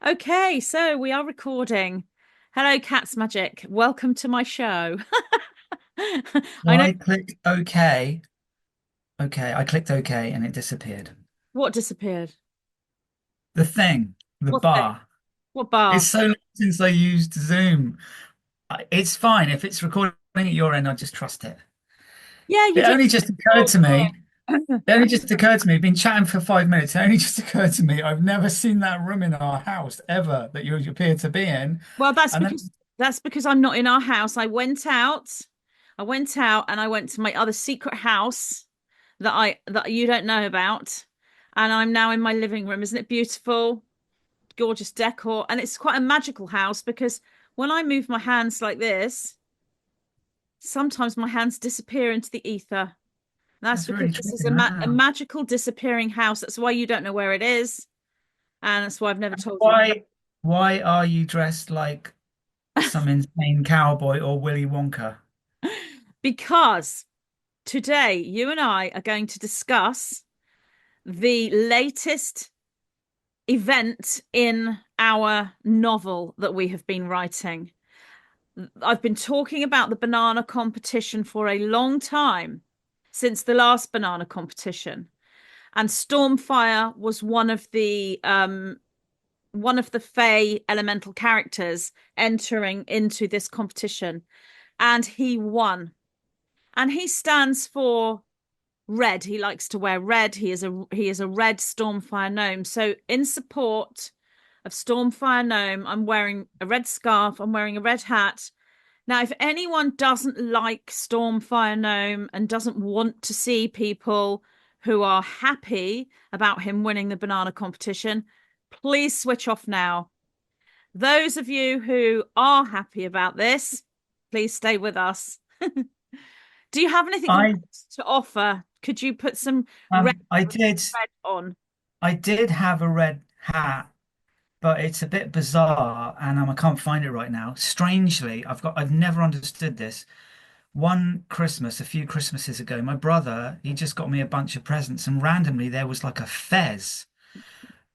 Okay, so we are recording. Hello, Catzmagick. Welcome to my show. So I know I clicked OK. Okay, I clicked OK and it disappeared. what disappeared. The thing, the What's that? bar. What It's bar? so long since I used Zoom. It's fine. If it's recording at your end, I just trust it. Yeah, you It don't only just occurred record to me. here. It only just occurred to me. Been chatting for 5 minutes. It only just occurred to me. I've never seen that room in our house ever that you appear to be in. Well, that's And then because I'm not in our house. I went out. I went out and I went to my other secret house that you don't know about. And I'm now in my living room. Isn't it beautiful? Gorgeous decor. And it's quite a magical house because when I move my hands like this, sometimes my hands disappear into the ether. That's that's because really this is trippy. a Wow. magical disappearing house. That's why you don't know where it is, and that's why I've never told you. Why are you dressed like some insane cowboy or Willy Wonka? Because today you and I are going to discuss the latest event in our novel that we have been writing. I've been talking about the banana competition for a long time, since the last banana competition. And Stormfire was one of the Fey elemental characters entering into this competition, and he won. And he stands for red. He likes to wear red. He is a red Stormfire gnome. So in support of Stormfire gnome, I'm wearing a red scarf. I'm wearing a red hat. Now, if anyone doesn't like Stormfire gnome and doesn't want to see people who are happy about him winning the banana competition, please switch off now. Those of you who are happy about this, please stay with us. Do you have anything red I to offer? Could you put some I did red on? have a red hat, but it's a bit bizarre and I can't find it right now. Strangely, I've never understood this. One Christmas, a few Christmases ago, my brother, he just got me a bunch of presents and randomly there was like a fez,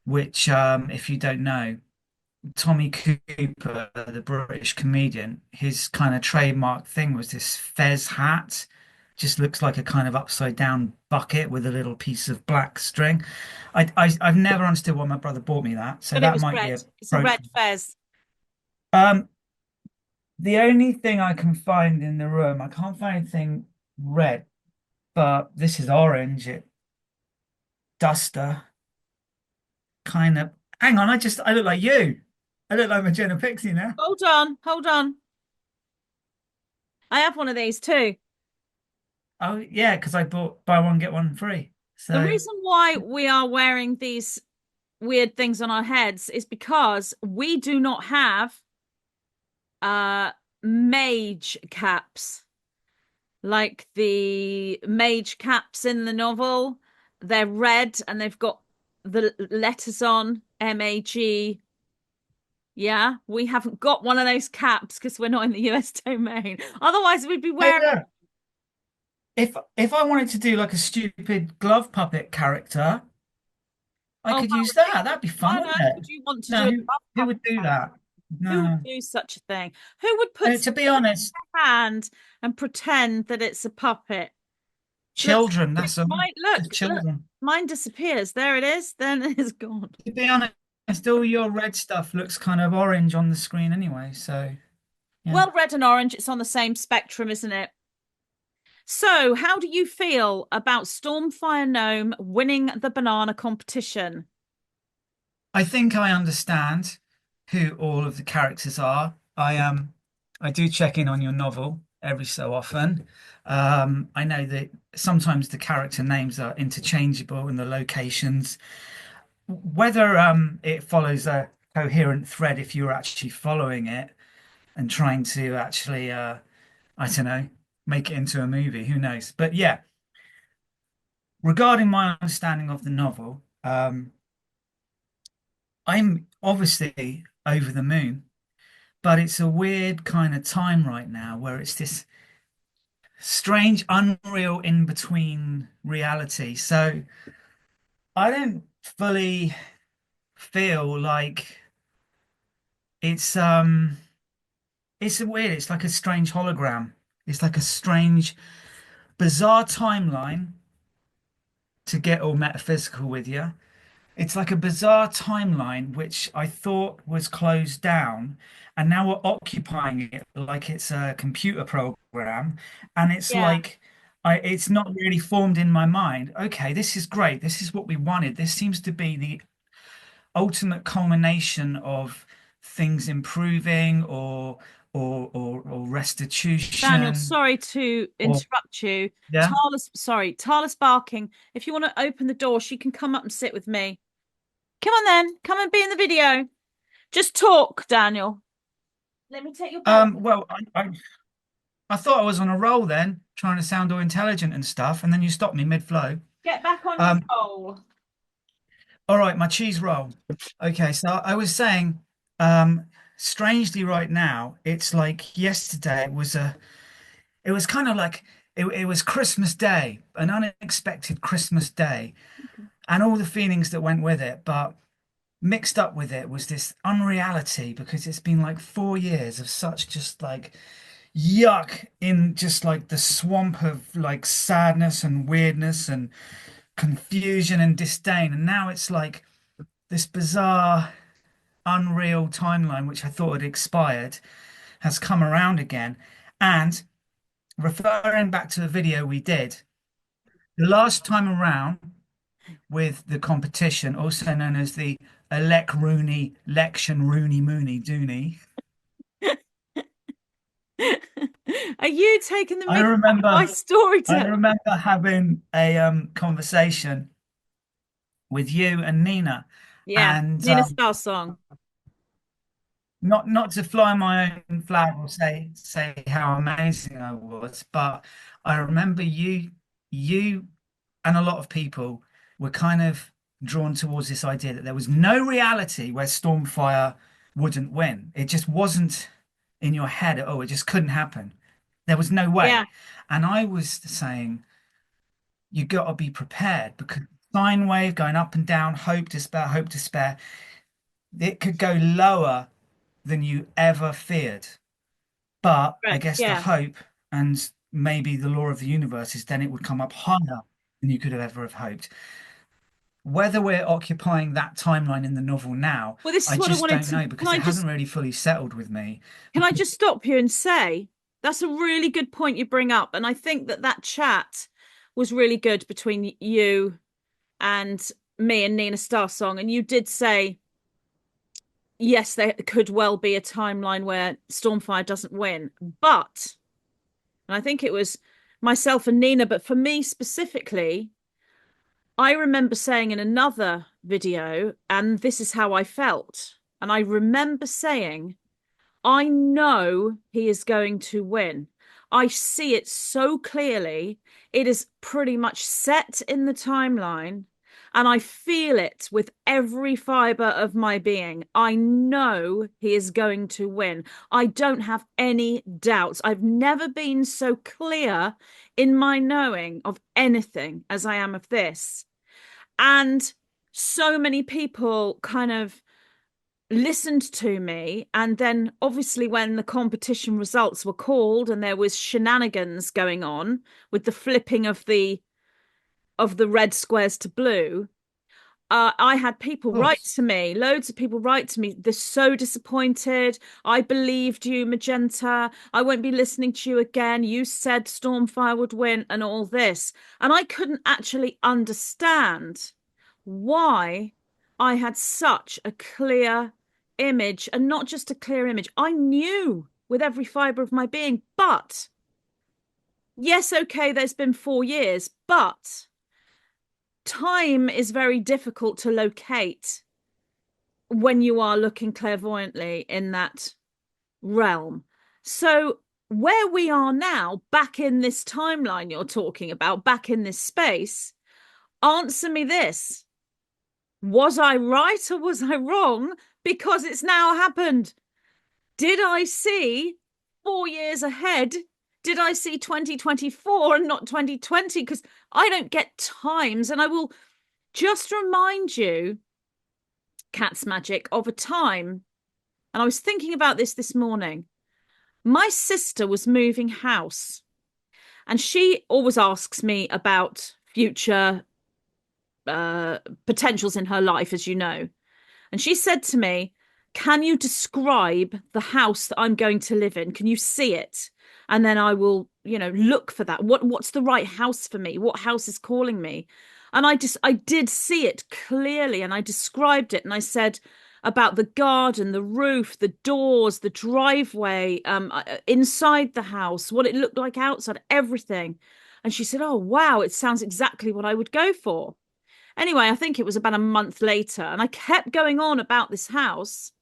which if you don't know, Tommy Cooper, the British comedian, his kind of trademark thing was this fez hat. Just looks like a kind of upside down bucket with a little piece of black string. I've never understood why my brother bought me that, so But it that was might be red. a It's a pro. red fez. Um, the only thing I can find in the room, I can't find anything red, but this is orange. It duster kind of. Hang on, I look like you. I look like Magenta Pixie now. Hold on, hold on. I have one of these too. Oh yeah, because I bought buy one get one free. The So reason why we are wearing these weird things on our heads is because we do not have uh mage caps like the mage caps in the novel. They're red and they've got the letters on MAG. Yeah, we haven't got one of those caps because we're not in the US domain. Otherwise, we'd be hey, wearing. look, if I wanted to do like a stupid glove puppet character, I Oh, could how use that. That'd be ridiculous. fun, Why on wouldn't earth it? would you want to No, do a who puppet would do character? that? Who would No. do such a thing? Who would put To something be honest, in their hand and pretend that it's a puppet? Look, children, that's all. mine, Just look, children. mine disappears. There it is. Then it's gone. To be honest, all your red stuff looks kind of orange on the screen anyway. So yeah. Well, red and orange, it's on the same spectrum, isn't it? So, how do you feel about Stormfire Gnome winning the banana competition? I think I understand who all of the characters are. I do check in on your novel every so often. I know that sometimes the character names are interchangeable and the locations. Whether it follows a coherent thread if you're actually following it and trying to actually I don't know, make it into a movie, who knows? But yeah, regarding my understanding of the novel, I'm obviously over the moon. But it's a weird kind of time right now where it's this strange, unreal in between reality. So I don't fully feel like It's um it's a weird, it's like a strange hologram. It's like a strange, bizarre timeline to get all metaphysical with you. It's like a bizarre timeline which I thought was closed down, and now we're occupying it like it's a computer program, and it's Yeah. like it's not really formed in my mind. Okay, this is great. This is what we wanted. This seems to be the ultimate culmination of things improving or Daniel, restitution sorry to or interrupt you. yeah. Tala's barking. If you want to open the door, she can come up and sit with me. Come on then, come and be in the video. Just talk, Daniel. Let me take your bell. Well, I thought I was on a roll then, trying to sound all intelligent and stuff, and then you stopped me mid-flow. Get back on your Um, roll. all right, my cheese roll. Okay, so I was saying, um, strangely right now, it's like yesterday it was kind of like it was Christmas Day, an unexpected Christmas day, and all the feelings that went with it, but mixed up with it was this unreality because it's been like 4 years of such just like yuck in just like the swamp of like sadness and weirdness and confusion and disdain. And now it's like this bizarre, unreal timeline, which I thought had expired, has come around again. And referring back to the video we did, the last time around with the competition, also known as the Elec Rooney Lection Rooney Mooney Dooney. Are you taking the I mick out of my remember I storytelling? remember having a conversation with you and Nina, Yeah, and Nina Star song. not to fly my own flag or say how amazing I was, but I remember you and a lot of people were kind of drawn towards this idea that there was no reality where Stormfire wouldn't win. It just wasn't in your head at all. It just couldn't happen. There was no way. Yeah. And I was saying, you got to be prepared because sine wave going up and down, hope, despair, it could go lower than you ever feared. But I Correct. guess the Yeah. hope and maybe the law of the universe is then it would come up higher than you could have ever have hoped. Whether we're occupying that timeline in the novel now, Well, this is I what I just wanted don't to. know because it hasn't really fully settled with me. Can I just stop you and say that's a really good point you bring up, and I think that that chat was really good between you and me and Nina Starsong, and you did say yes, there could well be a timeline where Stormfire doesn't win, but and I think it was myself and Nina, but for me specifically, I remember saying in another video, and this is how I felt, and I remember saying I know he is going to win. I see it so clearly. It is pretty much set in the timeline, and I feel it with every fiber of my being. I know he is going to win. I don't have any doubts. I've never been so clear in my knowing of anything as I am of this. And so many people kind of listened to me, and then obviously when the competition results were called and there was shenanigans going on with the flipping of the red squares to blue, I had people Of write course. to me, loads of people write to me, they're so disappointed. I believed you, Magenta. I won't be listening to you again. You said Stormfire would win and all this. And I couldn't actually understand why I had such a clear image, and not just a clear image. I knew with every fiber of my being, but yes, okay, there's been 4 years, but time is very difficult to locate when you are looking clairvoyantly in that realm. So, where we are now, back in this timeline you're talking about, back in this space, answer me this. Was I right or was I wrong? Because it's now happened. Did I see 4 years ahead? Did I see 2024 and not 2020? Because I don't get times. And I will just remind you, Catzmagick, of a time And I was thinking about this morning. My sister was moving house, and she always asks me about future uh, potentials in her life, as you know. And she said to me, "Can you describe the house that I'm going to live in? Can you see it? And then I will, look for that. What's the right house for me? What house is calling me?" And I did see it clearly, and I described it, and I said about the garden, the roof, the doors, the driveway, inside the house, what it looked like outside, everything. And she said, "Oh, wow, it sounds exactly what I would go for." Anyway, I think it was about a month later, and I kept going on about this house.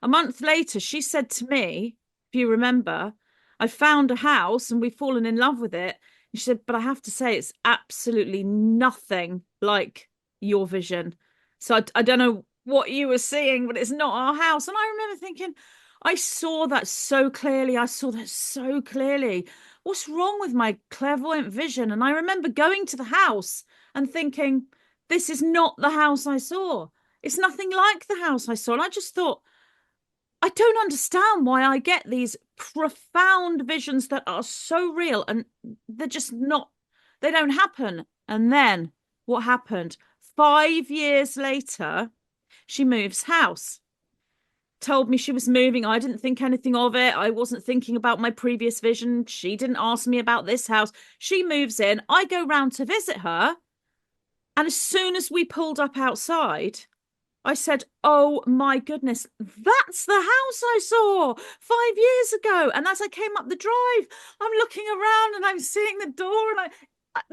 A month later, she said to me, if you remember, "I found a house and we've fallen in love with it." And she said, "But I have to say, it's absolutely nothing like your vision. So I don't know what you were seeing, but it's not our house." And I remember thinking, I saw that so clearly. I saw that so clearly. What's wrong with my clairvoyant vision? And I remember going to the house and thinking, this is not the house I saw. It's nothing like the house I saw. And I just thought, I don't understand why I get these profound visions that are so real and they're just not, they don't happen. And then what happened? 5 years later, she moves house. Told me she was moving. I didn't think anything of it. I wasn't thinking about my previous vision. She didn't ask me about this house. She moves in. I go round to visit her. And as soon as we pulled up outside, I said, "Oh my goodness, that's the house I saw 5 years ago." And as I came up the drive, I'm looking around and I'm seeing the door, and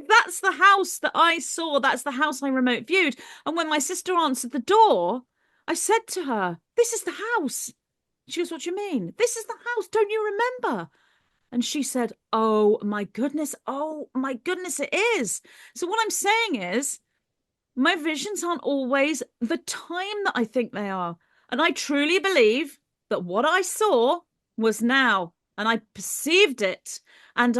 that's the house that I saw. That's the house I remote viewed. And when my sister answered the door, I said to her, "This is the house." She goes, "What do you mean? This is the house. Don't you remember?" And she said, "Oh my goodness. Oh my goodness, it is." So what I'm saying is, my visions aren't always the time that I think they are. And I truly believe that what I saw was now, and I perceived it and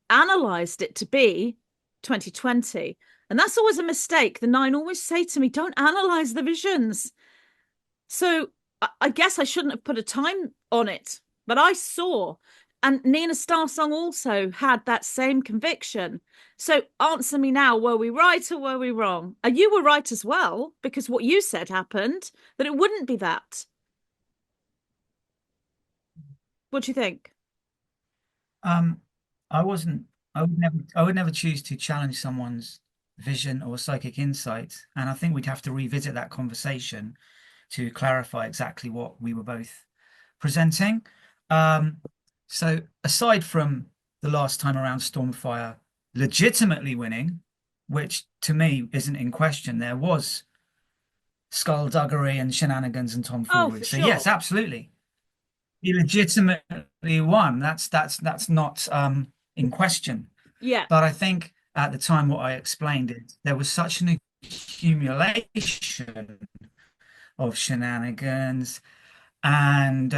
analyzed it to be 2020. And that's always a mistake. The nine always say to me, "Don't analyze the visions." So I guess I shouldn't have put a time on it, but I saw. And Nina Starsong also had that same conviction. So answer me now, were we right or were we wrong? And you were right as well, because what you said happened, that it wouldn't be that. What do you think? Um, I wasn't, I would never choose to challenge someone's vision or psychic insight. And I think we'd have to revisit that conversation to clarify exactly what we were both presenting. Um, so aside from the last time around Stormfire legitimately winning, which to me isn't in question, there was skullduggery and shenanigans and Oh, tomfoolery. for So yes, sure. absolutely. He legitimately won. That's not in question. Yeah. But I think at the time what I explained is there was such an accumulation of shenanigans and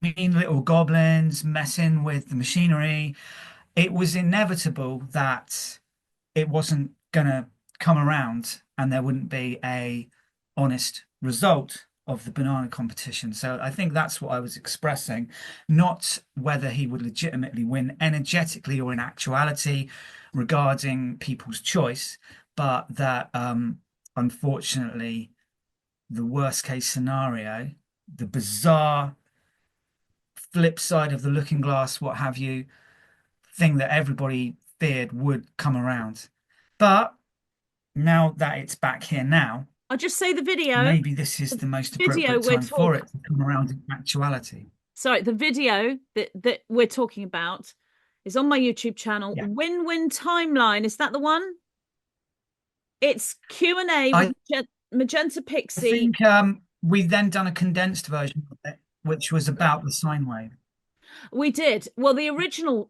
mean little goblins messing with the machinery. It was inevitable that it wasn't gonna come around and there wouldn't be a honest result of the banana competition. So I think that's what I was expressing, not whether he would legitimately win energetically or in actuality regarding people's choice, but that unfortunately the worst case scenario, the bizarre flip side of the looking glass, what have you, thing that everybody feared would come around. But now that it's back here now, I'll just say the video. maybe this is The the most video appropriate we're time for talking it to come around in actuality. Sorry, the video that we're talking about is on my YouTube channel. Yeah. Win-win timeline. Is that the one? It's Q&A with I Magenta Pixie. think we've then done a condensed version of it, which was about the sine wave. We did. Well, the original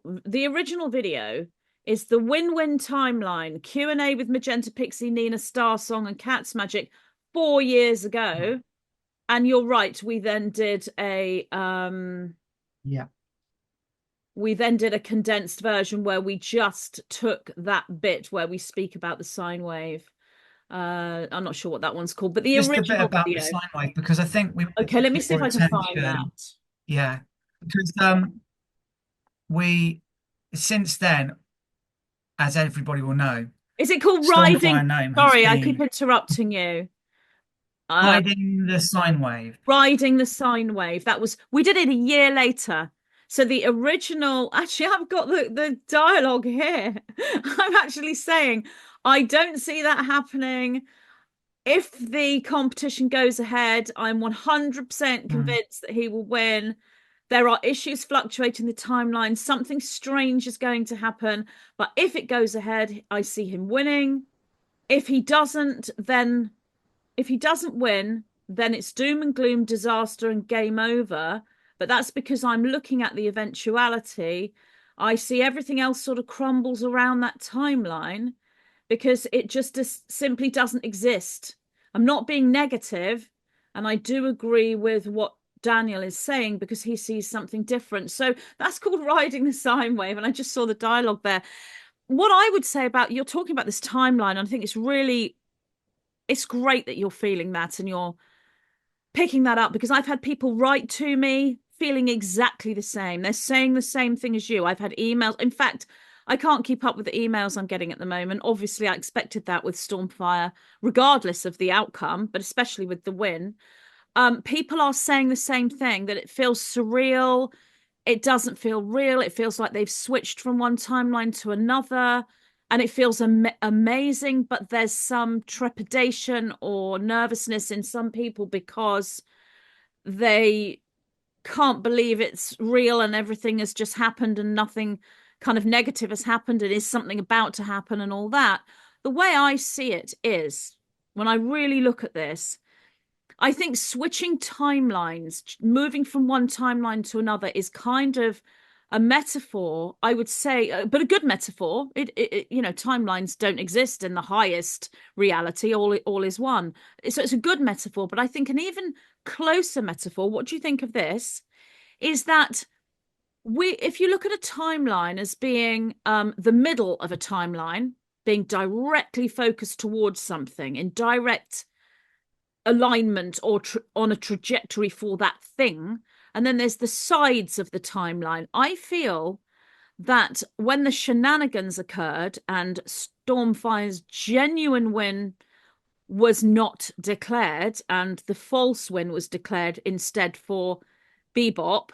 video is the win-win timeline. Q&A with Magenta Pixie, Nina Starsong, and Catzmagick 4 years Right. ago. And you're right, Yeah. we then did a condensed version where we just took that bit where we speak about the sine wave. I'm not sure what that one's called, but the Just a bit original about the video. sine wave because I think we might Okay, have let to me get see if your I can find attention. that. Yeah, because we since then, as everybody will know, Is it called Riding? Stormfire Gnome has Sorry, I keep been interrupting you. Uh, riding the sine wave. Riding the sine wave. That was, we did it a year later. So the original, actually, I've got the dialogue here. I'm actually saying, I don't see that happening. If the competition goes ahead, I'm 100% Mm. convinced that he will win. There are issues fluctuating the timeline. Something strange is going to happen. But if it goes ahead, I see him winning. If he doesn't, then if he doesn't win, then it's doom and gloom, disaster, and game over. But that's because I'm looking at the eventuality. I see everything else sort of crumbles around that timeline because it just simply doesn't exist. I'm not being negative, and I do agree with what Daniel is saying because he sees something different. So that's called riding the sine wave. And I just saw the dialogue there. What I would say about you're talking about this timeline, and I think it's great that you're feeling that and you're picking that up because I've had people write to me feeling exactly the same. They're saying the same thing as you. I've had emails. In fact, I can't keep up with the emails I'm getting at the moment. Obviously, I expected that with Stormfire, regardless of the outcome, but especially with the win. People are saying the same thing that it feels surreal. It doesn't feel real. It feels like they've switched from one timeline to another. And it feels amazing, but there's some trepidation or nervousness in some people because they can't believe it's real and everything has just happened and nothing kind of negative has happened and is something about to happen and all that. The way I see it is when I really look at this, I think switching timelines, moving from one timeline to another is kind of a metaphor, I would say, but a good metaphor. Timelines don't exist in the highest reality. All is one. So it's a good metaphor, but I think an even closer metaphor, what do you think of this? Is that if you look at a timeline as being the middle of a timeline, being directly focused towards something in direct alignment or on a trajectory for that thing. And then there's the sides of the timeline. I feel that when the shenanigans occurred and Stormfire's genuine win was not declared and the false win was declared instead for Bebop,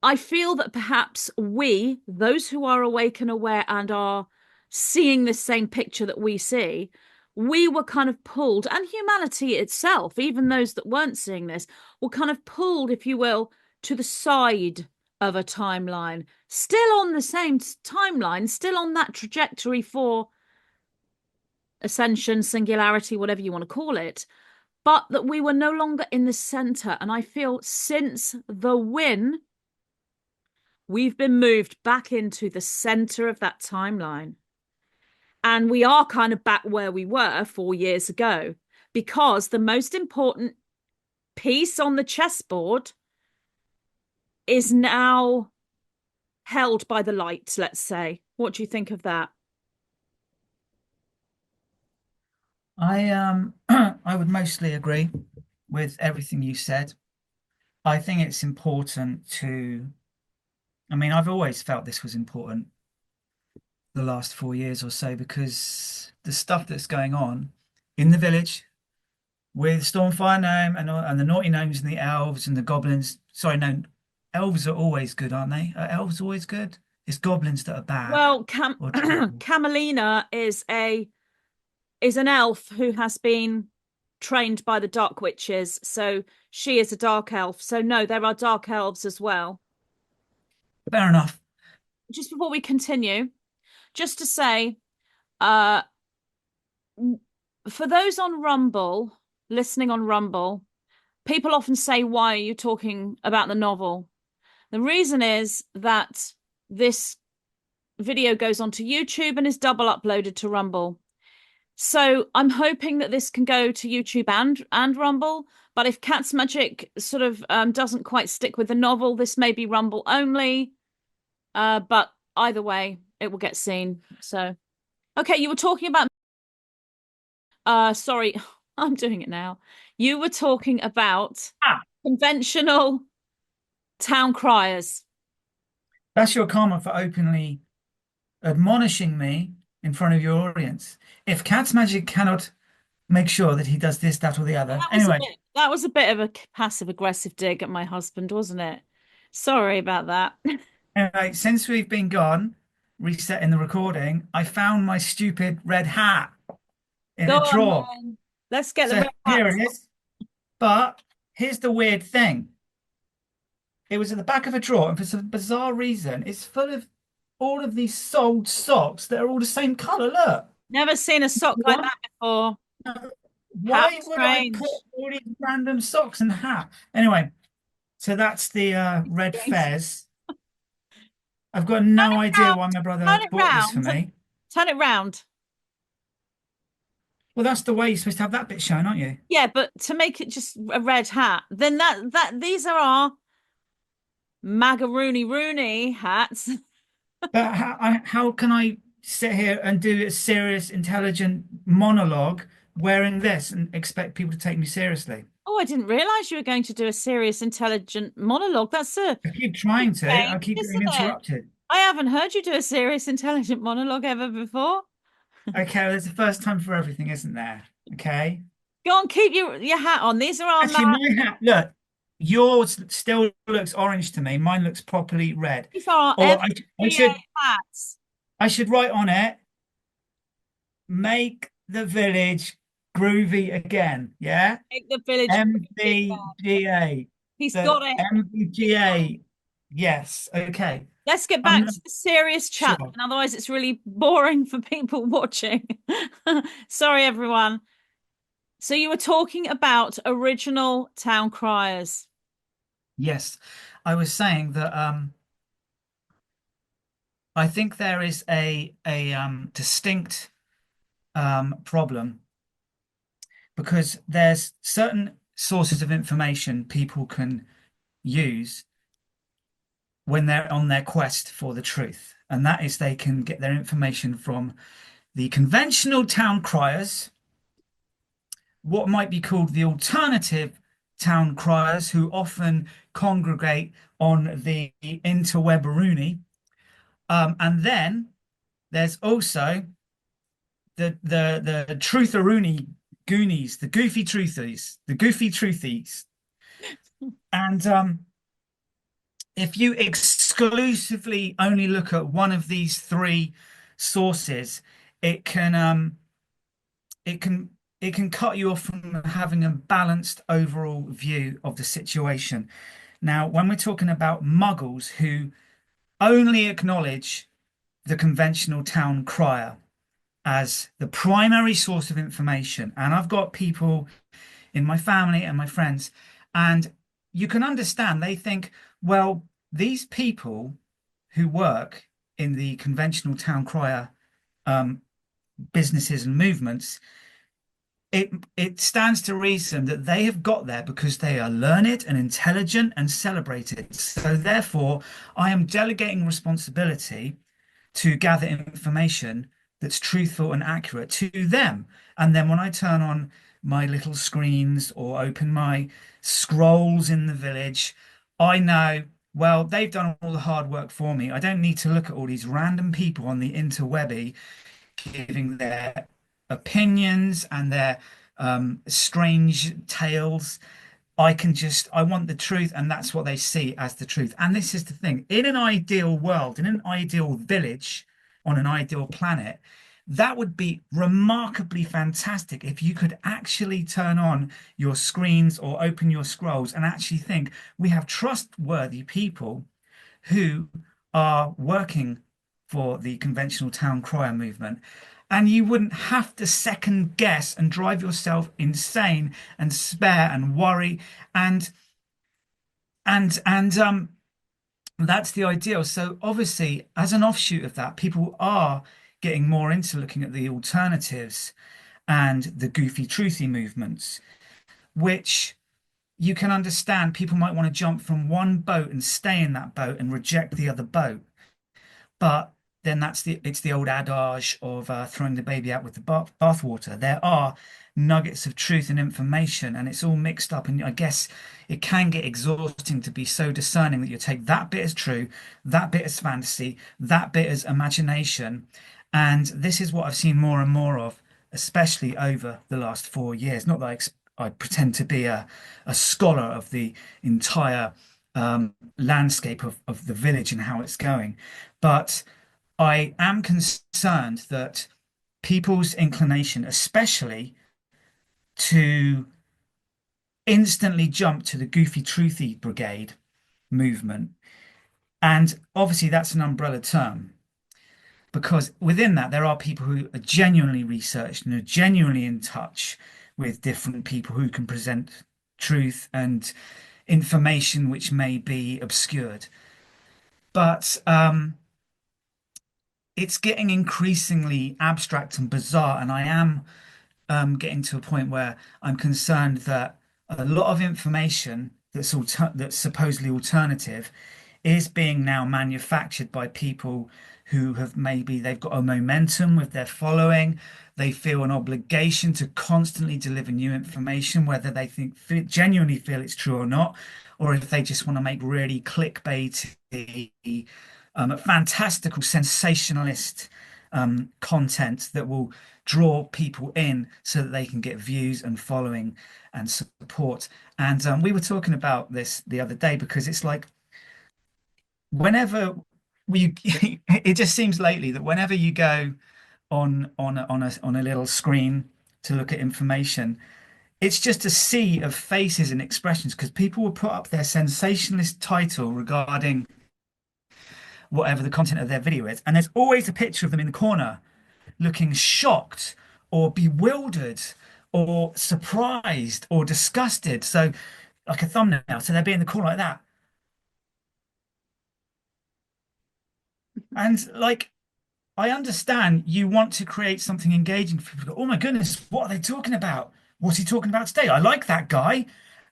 I feel that perhaps we, those who are awake and aware and are seeing this same picture that we see, we were kind of pulled, and humanity itself, even those that weren't seeing this, were kind of pulled, if you will, to the side of a timeline, still on the same timeline, still on that trajectory for ascension, singularity, whatever you want to call it, but that we were no longer in the center. And I feel since the win, we've been moved back into the center of that timeline. And we are kind of back where we were 4 years ago because the most important piece on the chessboard is now held by the light, let's say. What do you think of that? I I would mostly agree with everything you said. I think it's important to, I mean, I've always felt this was important the last 4 years or so because the stuff that's going on in the village with Stormfire Gnome and the naughty gnomes and the elves and the goblins. Sorry, no, elves are always good, aren't they? Are elves always good? It's goblins that are bad Well, or terrible. Camelina is an elf who has been trained by the dark witches, so she is a dark elf. So no, there are dark elves as well. Fair enough. Just before we continue, just to say, uh, for those on Rumble, listening on Rumble, people often say, "Why are you talking about the novel?" The reason is that this video goes onto YouTube and is double uploaded to Rumble. So I'm hoping that this can go to YouTube and Rumble. But if Catzmagick sort of doesn't quite stick with the novel, this may be Rumble only. But either way, it will get seen. So, okay, you were talking about Sorry, I'm doing it now. You were talking about Ah, conventional town criers. that's your karma for openly admonishing me in front of your audience. If Catzmagick cannot make sure that he does this, that, or the other. Anyway, That was a bit of a passive aggressive dig at my husband, wasn't it? Sorry about that. anyway, since we've been gone, resetting the recording, I found my stupid red hat in Go a on drawer. then. Let's get the So red here hats. it is. But here's the weird thing. It was at the back of a drawer, and for some bizarre reason, it's full of all of these sold socks that are all the same color. Look. Never seen a sock like Why, that before. How why would I put strange. all these random socks in the hat? Anyway, so that's the red fez. I've got no idea why my Turn brother it bought this for round. me. Turn it round. Well, that's the way you're supposed to have that bit shown, aren't you? Yeah, but to make it just a red hat, then that these are our Magaroonie Rooney hats. But how can I sit here and do a serious, intelligent monologue wearing this and expect people to take me seriously? Oh, I didn't realize you were going to do a serious, intelligent monologue. That's a I keep trying to, I change, keep getting isn't it? interrupted. I haven't heard you do a serious, intelligent monologue ever before. Okay, well, there's a first time for everything, isn't there? Okay. Go on, keep your hat on. These are our Actually, my hat, look, yours still looks orange to me. Mine looks properly red. these are our Or I FGA should hats. I should write on it, make the village groovy again. Yeah? Make the village great again. MVGA. He's The got it. MVGA. Yes. Okay. Let's get I'm back not to the serious chat, sure. and otherwise it's really boring for people watching. Sorry, everyone. So you were talking about original town criers. Yes. I was saying that I think there is a distinct problem because there's certain sources of information people can use when they're on their quest for the truth. And that is they can get their information from the conventional town criers, what might be called the alternative town criers, who often congregate on the interwebberoonie. And then there's also the trutheroonie goonies, the goofy truthies, the goofy truthies. And if you exclusively only look at one of these three sources, it can it can it can cut you off from having a balanced overall view of the situation. Now, when we're talking about muggles who only acknowledge the conventional town crier as the primary source of information, and I've got people in my family and my friends, and you can understand they think, well, these people who work in the conventional town crier um, businesses and movements, it stands to reason that they have got there because they are learned and intelligent and celebrated. So therefore, I am delegating responsibility to gather information that's truthful and accurate to them. And then when I turn on my little screens or open my scrolls in the village, I know, well, they've done all the hard work for me. I don't need to look at all these random people on the interwebby giving their opinions and their strange tales. I want the truth, and that's what they see as the truth. And this is the thing, in an ideal world, in an ideal village, on an ideal planet, that would be remarkably fantastic if you could actually turn on your screens or open your scrolls and actually think we have trustworthy people who are working for the conventional town crier movement. And you wouldn't have to second guess and drive yourself insane and spare and worry and and that's the ideal. So obviously, as an offshoot of that, people are getting more into looking at the alternatives and the goofy truthy movements, which you can understand people might want to jump from one boat and stay in that boat and reject the other boat. But then it's the old adage of throwing the baby out with the bathwater. There are nuggets of truth and information, and it's all mixed up. And I guess it can get exhausting to be so discerning that you take that bit as true, that bit as fantasy, that bit as imagination. And this is what I've seen more and more of, especially over the last 4 years. Not that I pretend to be a scholar of the entire landscape of the village and how it's going, but I am concerned that people's inclination, especially to instantly jump to the goofy truthy brigade movement, and obviously that's an umbrella term because within that there are people who are genuinely researched and are genuinely in touch with different people who can present truth and information which may be obscured. But it's getting increasingly abstract and bizarre, and I am getting to a point where I'm concerned that a lot of information that's supposedly alternative is being now manufactured by people who have maybe they've got a momentum with their following. They feel an obligation to constantly deliver new information, whether they genuinely feel it's true or not, or if they just want to make really clickbaity, fantastical, sensationalist content that will draw people in so that they can get views and following and support. And we were talking about this the other day because it's like whenever we, it just seems lately that whenever you go on a little screen to look at information, it's just a sea of faces and expressions because people will put up their sensationalist title regarding whatever the content of their video is, and there's always a picture of them in the corner looking shocked or bewildered or surprised or disgusted. So, like a thumbnail. So they'll be in the corner like that. And like, I understand you want to create something engaging for people. Oh my goodness, what are they talking about? What's he talking about today? I like that guy.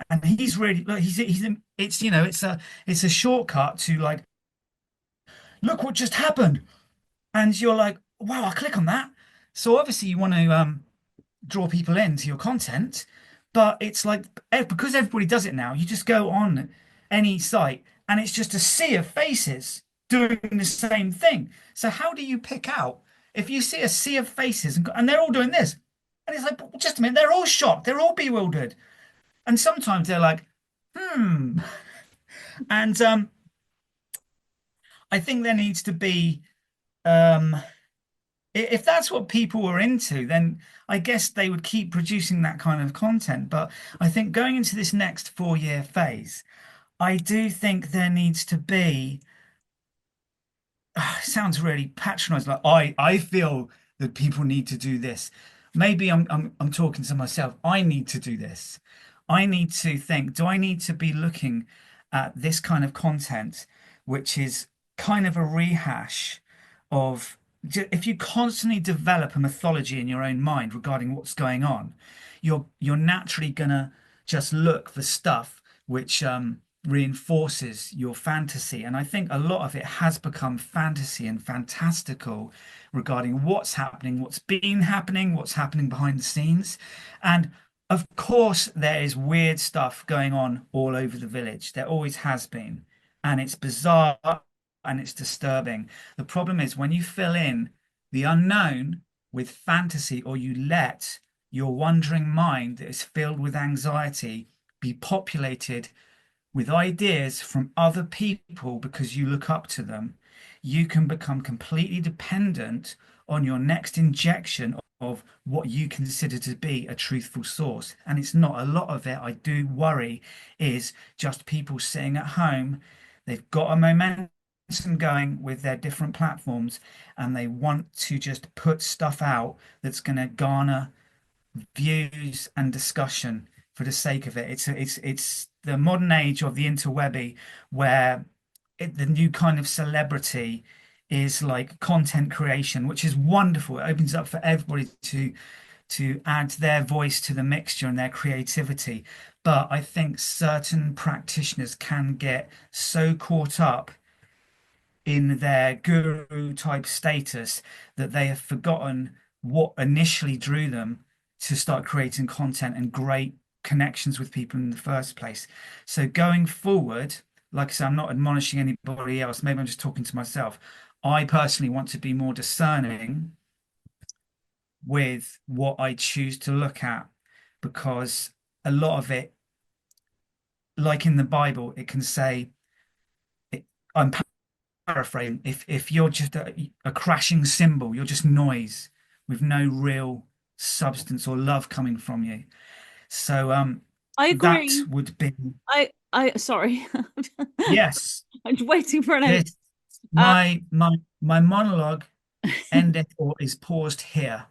And he's really, look, it's, it's a shortcut to like, look what just happened. And you're like, wow, I'll click on that. So obviously you want to draw people into your content, but it's like because everybody does it now, you just go on any site and it's just a sea of faces doing the same thing. So how do you pick out if you see a sea of faces and they're all doing this? And it's like, just a minute, they're all shocked, they're all bewildered. And sometimes they're like, hmm. And I think there needs to be um if that's what people were into, then I guess they would keep producing that kind of content. But I think going into this next 4 year phase, I do think there needs to be, sounds really patronizing. Like I feel that people need to do this. Maybe I'm talking to myself. I need to do this. I need to think, do I need to be looking at this kind of content, which is kind of a rehash of if you constantly develop a mythology in your own mind regarding what's going on, you're naturally gonna just look for stuff which reinforces your fantasy. And I think a lot of it has become fantasy and fantastical regarding what's happening, what's been happening, what's happening behind the scenes. And of course, there is weird stuff going on all over the village. There always has been. And it's bizarre and it's disturbing. The problem is when you fill in the unknown with fantasy, or you let your wandering mind that is filled with anxiety be populated with ideas from other people because you look up to them, you can become completely dependent on your next injection of what you consider to be a truthful source. And it's not a lot of it. I do worry is just people sitting at home. They've got a momentum going with their different platforms and they want to just put stuff out that's going to garner views and discussion for the sake of it. It's the modern age of the interwebby where the new kind of celebrity is like content creation, which is wonderful. It opens up for everybody to add their voice to the mixture and their creativity. But I think certain practitioners can get so caught up in their guru type status that they have forgotten what initially drew them to start creating content and great connections with people in the first place. So going forward, like I said, I'm not admonishing anybody else. Maybe I'm just talking to myself. I personally want to be more discerning with what I choose to look at because a lot of it, like in the Bible, it can say, I'm paraphrasing, if you're just a crashing cymbal, you're just noise with no real substance or love coming from you. So I that agree. would be I sorry. yes. I'm waiting for an This eight. Uh, my monologue ended or is paused here.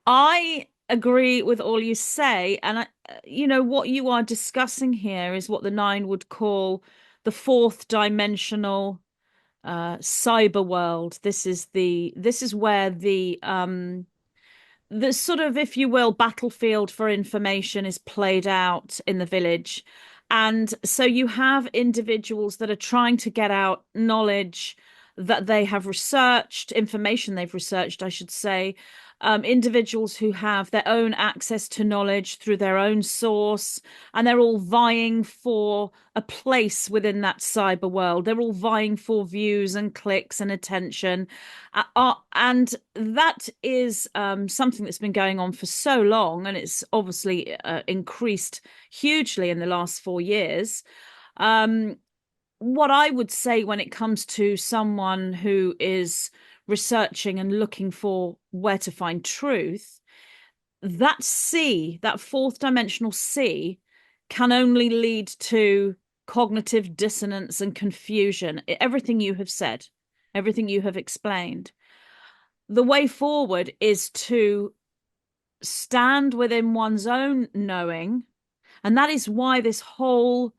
I agree with all you say, and what you are discussing here is what the nine would call the fourth dimensional cyber world. This is where the sort of, if you will, battlefield for information is played out in the village. And so you have individuals that are trying to get out knowledge that they have researched, information they've researched, I should say. Individuals who have their own access to knowledge through their own source, and they're all vying for a place within that cyber world. They're all vying for views and clicks and attention. And that is something that's been going on for so long, and it's obviously increased hugely in the last 4 years. Um, what I would say when it comes to someone who is researching and looking for where to find truth, that C, that fourth dimensional C, can only lead to cognitive dissonance and confusion. Everything you have said, everything you have explained. The way forward is to stand within one's own knowing. And that is why this whole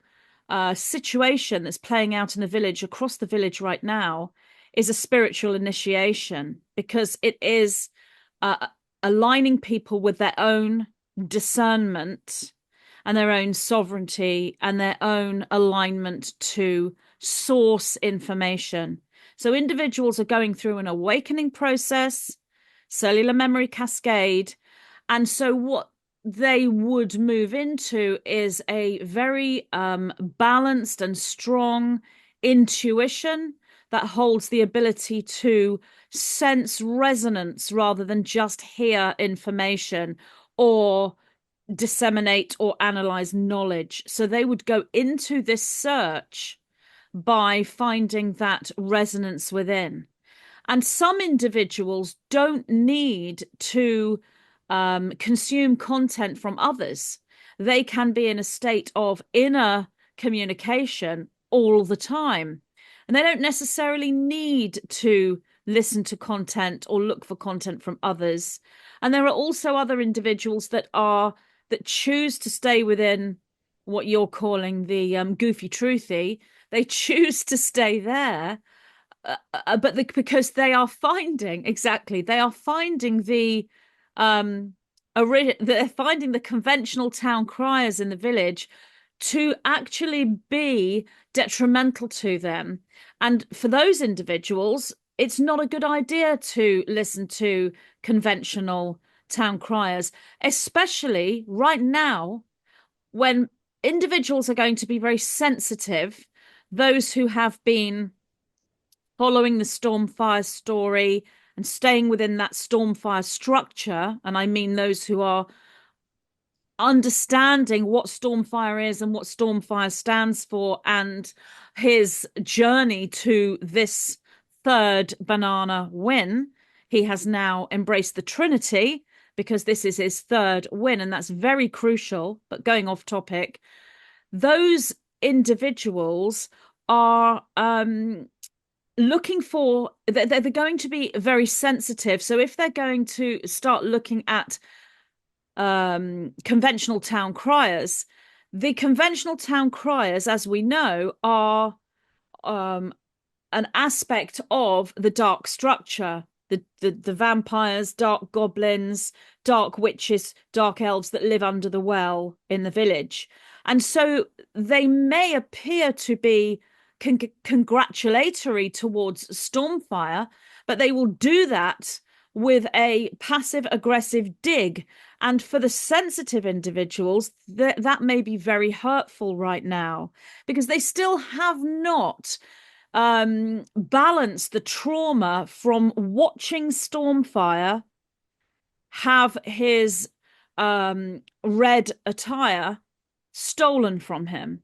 situation that's playing out in the village, across the village right now, is a spiritual initiation, because it is uh, aligning people with their own discernment and their own sovereignty and their own alignment to source information. So individuals are going through an awakening process, cellular memory cascade. And so what they would move into is a very balanced and strong intuition that holds the ability to sense resonance rather than just hear information or disseminate or analyze knowledge. So they would go into this search by finding that resonance within. And some individuals don't need to consume content from others. They can be in a state of inner communication all the time. And they don't necessarily need to listen to content or look for content from others. And there are also other individuals that choose to stay within what you're calling the goofy truthy. They choose to stay there, because they are finding, exactly, they are finding um they're finding the conventional town criers in the village to actually be detrimental to them. And for those individuals, it's not a good idea to listen to conventional town criers, especially right now when individuals are going to be very sensitive. Those who have been following the Stormfire story and staying within that Stormfire structure, and I mean those who are understanding what Stormfire is and what Stormfire stands for, and his journey to this third banana win. He has now embraced the Trinity because this is his third win, and that's very crucial. But going off topic, those individuals are looking for, they're going to be very sensitive. So if they're going to start looking at conventional town criers, the conventional town criers, as we know, are um, an aspect of the dark structure. The vampires, dark goblins, dark witches, dark elves that live under the well in the village. And so they may appear to be congratulatory towards Stormfire, but they will do that with a passive aggressive dig. And for the sensitive individuals, that may be very hurtful right now because they still have not balanced the trauma from watching Stormfire have his red attire stolen from him.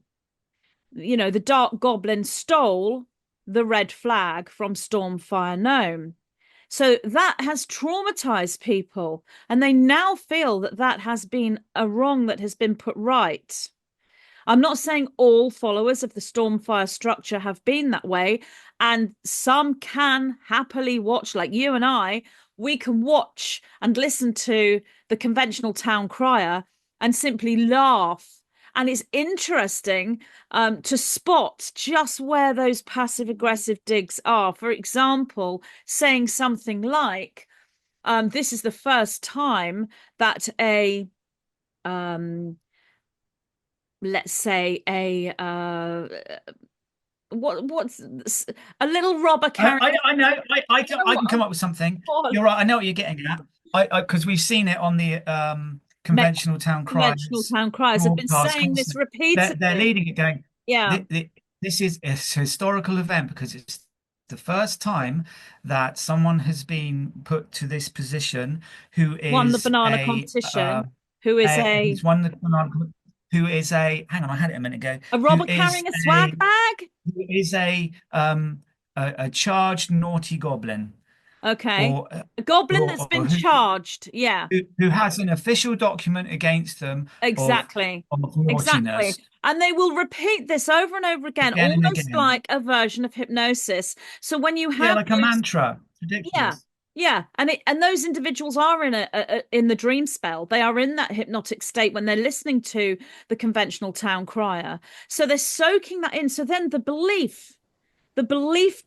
You know, the Dark Goblin stole the red flag from Stormfire Gnome. So that has traumatized people, and they now feel that that has been a wrong that has been put right. I'm not saying all followers of the Stormfire structure have been that way, and some can happily watch, like you and I, we can watch and listen to the conventional town crier and simply laugh. And it's interesting to spot just where those passive aggressive digs are. For example, saying something like, this is the first time that let's say what's a little robber carrying I know I can come up with something. on You're right. I know what you're getting at. I because we've seen it on the conventional town conventional criers town criers have been broadcast saying this constantly. They're repeatedly. leading it, going. Yeah, This is a historical event because it's the first time that someone has been put to this position who won the is banana competition. Who is who's won the who is a hang on, I had it a minute ago. a Who robber is carrying a swag bag? who is a charged naughty goblin Okay, or a goblin that's or been charged. Yeah, who has an official document against them exactly. of Exactly. naughtiness And they will repeat this over and over again, again and almost again. like a version of hypnosis. So when you Yeah, have like a those, mantra. It's yeah, ridiculous. yeah, and those individuals are in in the dream spell. They are in that hypnotic state when they're listening to the conventional town crier. So they're soaking that in. So then the belief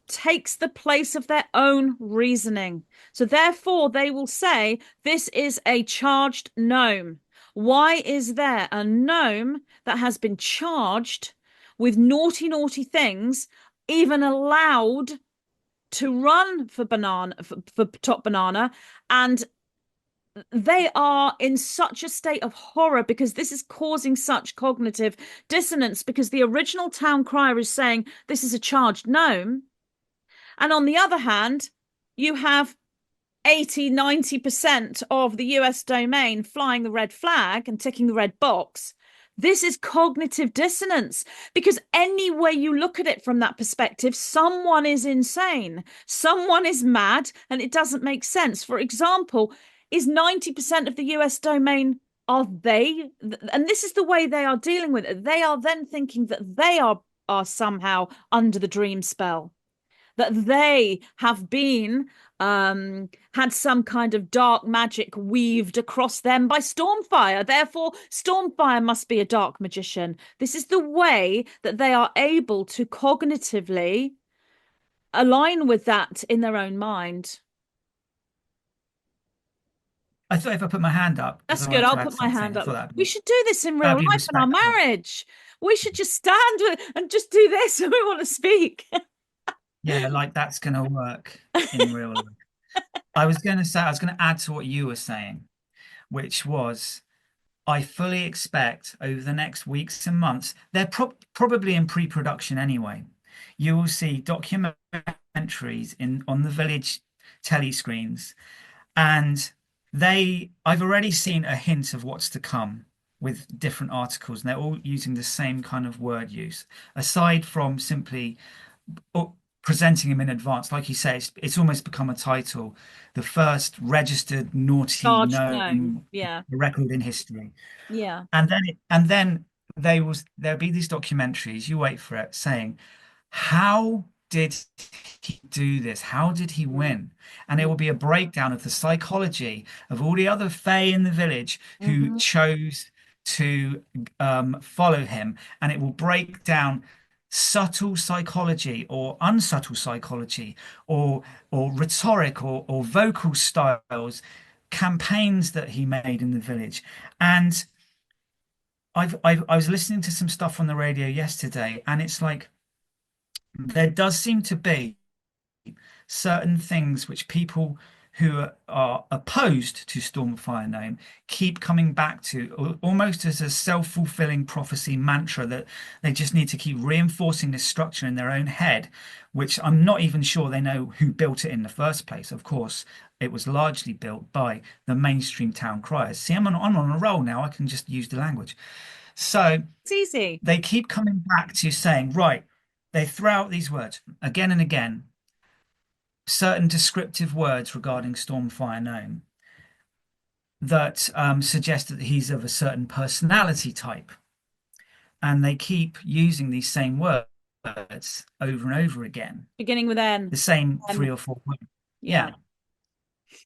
takes the place of their own reasoning. So therefore, they will say, this is a charged gnome. Why is there a gnome that has been charged with naughty, naughty things, even allowed to run for for top banana? And they are in such a state of horror because this is causing such cognitive dissonance because the original town crier is saying this is a charged gnome, and on the other hand, you have 80-90% of the US domain flying the red flag and ticking the red box. This is cognitive dissonance because any way you look at it from that perspective, someone is insane, someone is mad, and it doesn't make sense. For example, is 90% of the US domain, are they, and this is the way they are dealing with it, they are then thinking that they are somehow under the dream spell, that they have been had some kind of dark magic weaved across them by Stormfire. Therefore, Stormfire must be a dark magician. This is the way that they are able to cognitively align with that in their own mind. I thought if I put my hand up because That's I good. wanted I'll to add put my something, hand I up. thought that'd We be should do this in real life in our respectful. marriage. We should just stand and just do this when we want to speak. Yeah, like that's gonna work in real life. I was gonna add to what you were saying, which was I fully expect over the next weeks and months, they're probably in pre-production anyway. You will see documentaries in on the village telly screens, and I've already seen a hint of what's to come with different articles, and they're all using the same kind of word use, aside from simply presenting him in advance. Like you say, it's almost become a title, the first registered naughty Charged gnome. gnome Yeah. record in history. Yeah. And then there'll be these documentaries, you wait for it, saying, how did he do this? How did he win? And it will be a breakdown of the psychology of all the other Fae in the village who Mm-hmm. chose to follow him. And it will break down subtle psychology or unsubtle psychology or rhetoric or vocal styles, campaigns that he made in the village. And I was listening to some stuff on the radio yesterday, and it's like there does seem to be certain things which people who are opposed to Stormfire name keep coming back to almost as a self-fulfilling prophecy mantra that they just need to keep reinforcing this structure in their own head, which I'm not even sure they know who built it in the first place. Of course, it was largely built by the mainstream town criers. See, I'm on a roll now. I can just use the language. So It's easy. they keep coming back to saying, right, they throw out these words again and again, certain descriptive words regarding Stormfire Gnome that suggest that he's of a certain personality type. And they keep using these same words over and over again, Beginning with N. the same three N. or four words. Yeah. Yeah.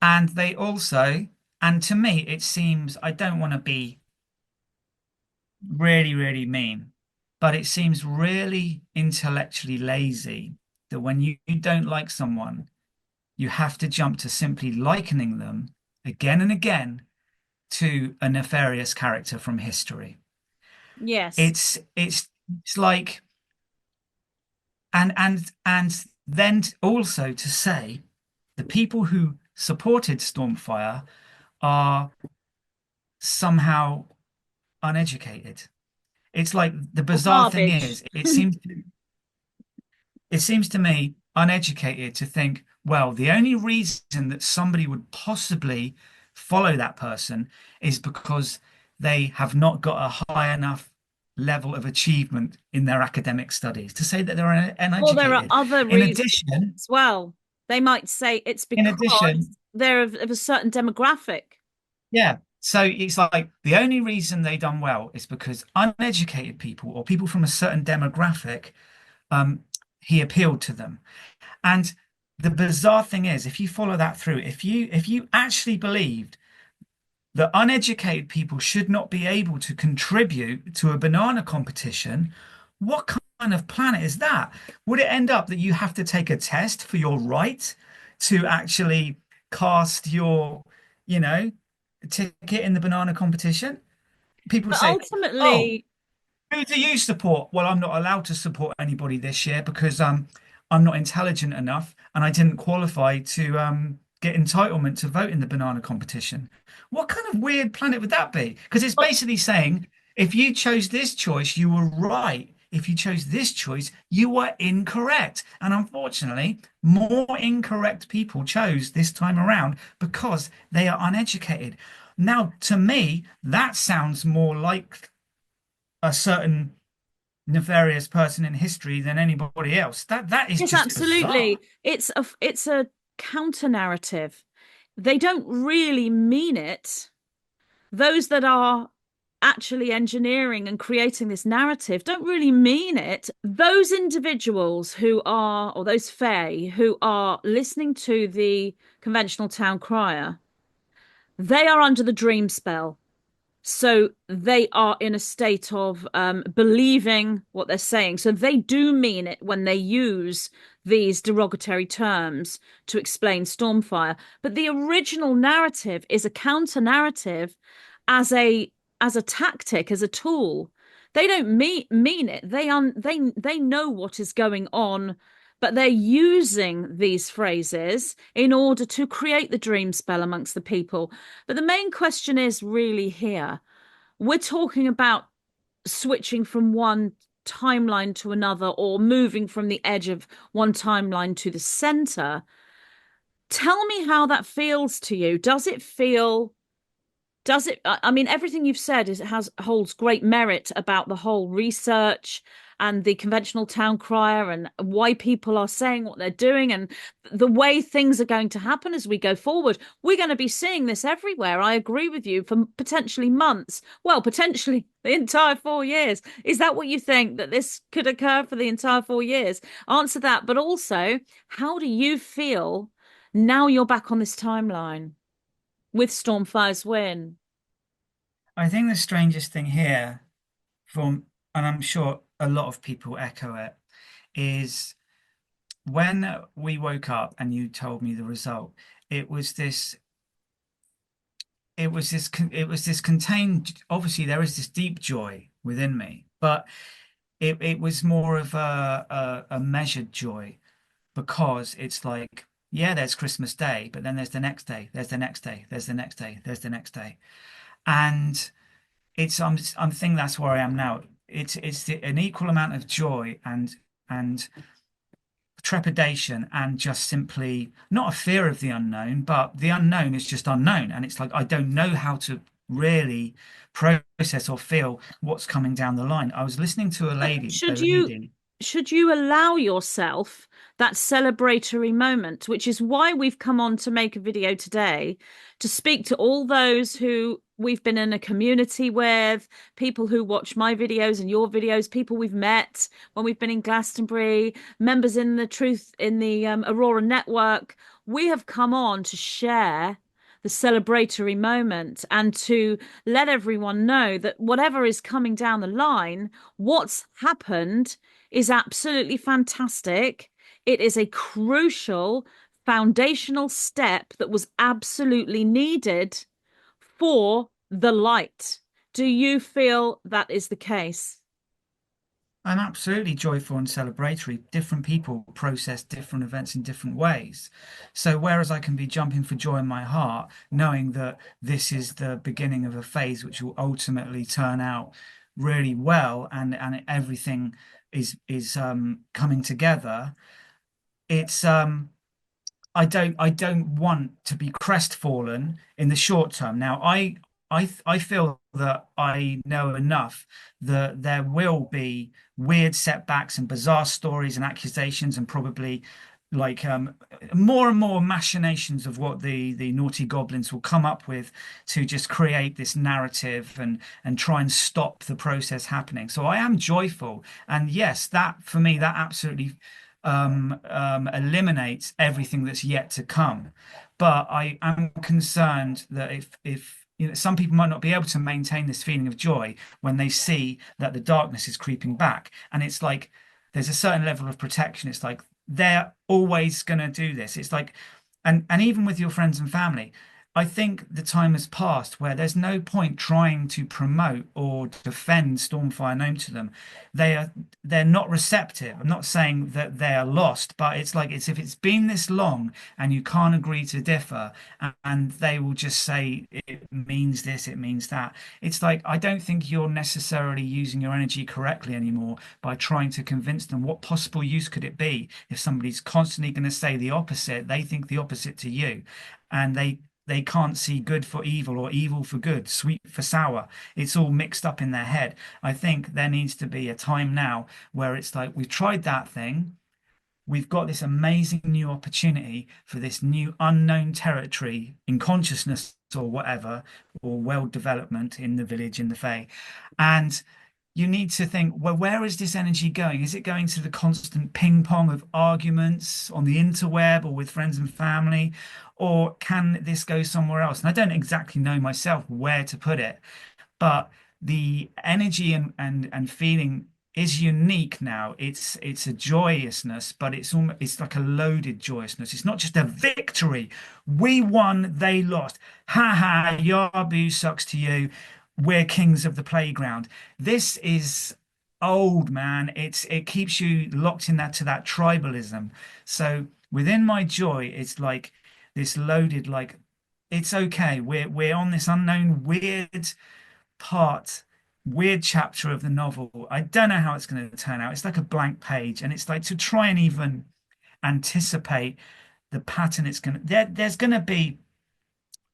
And they also, and to me, it seems, I don't want to be really, really mean, but it seems really intellectually lazy that when you don't like someone, you have to jump to simply likening them again and again to a nefarious character from history. Yes. It's like and then also to say the people who supported Stormfire are somehow uneducated. It's like the Or bizarre thing garbage. is, it seems to me uneducated to think, well, the only reason that somebody would possibly follow that person is because they have not got a high enough level of achievement in their academic studies to say that they're Or there are uneducated. other In reasons addition, as well. They might say it's in because addition, they're of a certain demographic. yeah. So it's like the only reason they done well is because uneducated people or people from a certain demographic, um, he appealed to them. And the bizarre thing is, if you follow that through, if you actually believed that uneducated people should not be able to contribute to a banana competition, what kind of planet is that? Would it end up that you have to take a test for your right to actually cast your, you know, ticket in the banana competition? People But say, "Oh, ultimately, who do you support?" Well, I'm not allowed to support anybody this year because I'm not intelligent enough and I didn't qualify to get entitlement to vote in the banana competition. What kind of weird planet would that be? Because it's well, basically saying if you chose this choice, you were right. If you chose this choice, you were incorrect. And unfortunately, more incorrect people chose this time around because they are uneducated. Now, to me, that sounds more like a certain nefarious person in history than anybody else. That is yes, just bizarre. absolutely. It's a counter narrative. They don't really mean it. Those that are actually engineering and creating this narrative don't really mean it. Those individuals who are, or those fae who are listening to the conventional town crier, they are under the dream spell. So they are in a state of believing what they're saying. So they do mean it when they use these derogatory terms to explain Stormfire. But the original narrative is a counter narrative as a as a tactic, as a tool. They don't mean it. They know what is going on, but they're using these phrases in order to create the dream spell amongst the people. But the main question is really here. We're talking about switching from one timeline to another or moving from the edge of one timeline to the center. Tell me how that feels to you. Does it, I mean, everything you've said is it has holds great merit about the whole research and the conventional town crier and why people are saying what they're doing and the way things are going to happen as we go forward. We're going to be seeing this everywhere. I agree with you for potentially months. Well, potentially the entire 4 years. Is that what you think that this could occur for the entire 4 years? Answer that. But also, how do you feel now you're back on this timeline with Stormfire's win? I think the strangest thing here, from, and I'm sure a lot of people echo it, is when we woke up and you told me the result, it was this, it was this contained, obviously there is this deep joy within me, but it was more of a measured joy because it's like, yeah, there's Christmas Day, but then there's the next day, there's the next day, there's the next day, there's the next day. And I'm thinking that's where I am now. An equal amount of joy and trepidation and just simply not a fear of the unknown, but the unknown is just unknown. And it's like I don't know how to really process or feel what's coming down the line. I was listening to But a lady. should you allow yourself that celebratory moment, which is why we've come on to make a video today to speak to all those who we've been in a community with, people who watch my videos and your videos, people we've met when we've been in Glastonbury, members in the Truth in the Aurora Network. We have come on to share the celebratory moment and to let everyone know that whatever is coming down the line, what's happened is absolutely fantastic. It is a crucial foundational step that was absolutely needed for the light. Do you feel that is the case? I'm absolutely joyful and celebratory. Different people process different events in different ways. So, whereas I can be jumping for joy in my heart, knowing that this is the beginning of a phase which will ultimately turn out really well and everything is coming together, it's I don't want to be crestfallen in the short term. Now, I feel that I know enough that there will be weird setbacks and bizarre stories and accusations and probably like more and more machinations of what the naughty goblins will come up with to just create this narrative and try and stop the process happening. So I am joyful, and yes, that for me that absolutely eliminates everything that's yet to come. But I am concerned that if you know, some people might not be able to maintain this feeling of joy when they see that the darkness is creeping back, and it's like there's a certain level of protection. It's like they're always going to do this. It's like, and even with your friends and family, I think the time has passed where there's no point trying to promote or defend Stormfire known to them. They're not receptive. I'm not saying that they are lost, but it's like it's if it's been this long and you can't agree to differ, and they will just say it means this, it means that. It's like I don't think you're necessarily using your energy correctly anymore by trying to convince them. What possible use could it be if somebody's constantly going to say the opposite? They think the opposite to you, and they can't see good for evil or evil for good, sweet for sour. It's all mixed up in their head. I think there needs to be a time now where it's like we've tried that thing. We've got this amazing new opportunity for this new unknown territory in consciousness or whatever, or world development in the village in the Fae. And you need to think, well, where is this energy going? Is it going to the constant ping pong of arguments on the interweb or with friends and family? Or can this go somewhere else? And I don't exactly know myself where to put it, but the energy and feeling is unique now. It's a joyousness, but it's like a loaded joyousness. It's not just a victory. We won, they lost. Ha ha, Yabu sucks to you. We're kings of the playground. This is old, man. It keeps you locked in that tribalism. So within my joy, it's like this loaded, like it's okay. We're on this unknown weird part, weird chapter of the novel. I don't know how it's going to turn out. It's like a blank page, and it's like to try and even anticipate the pattern it's going to. There's going to be.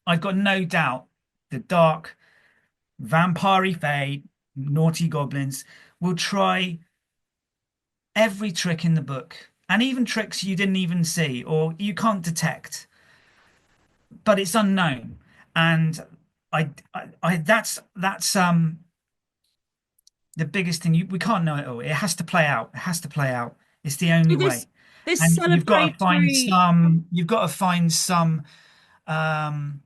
I've got no doubt the dark vampire fae, naughty goblins will try every trick in the book, and even tricks you didn't even see or you can't detect, but it's unknown. And that's the biggest thing. We can't know it all. It has to play out. It has to play out. It's the only So way. this And celebratory you've got to find some um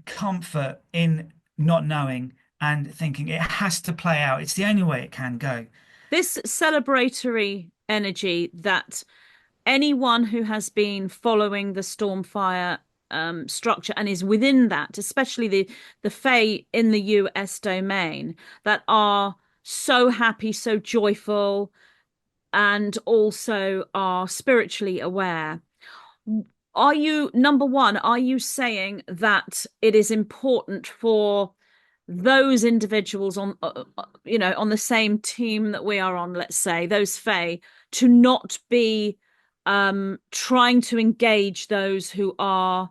comfort in not knowing and thinking it has to play out. It's the only way it can go. this celebratory energy that anyone who has been following the Stormfire structure and is within that, especially the Fae in the US domain that are so happy, so joyful, and also are spiritually aware. Are you, number one, are you saying that it is important for those individuals on, on the same team that we are on, let's say, those Fae, to not be trying to engage those who are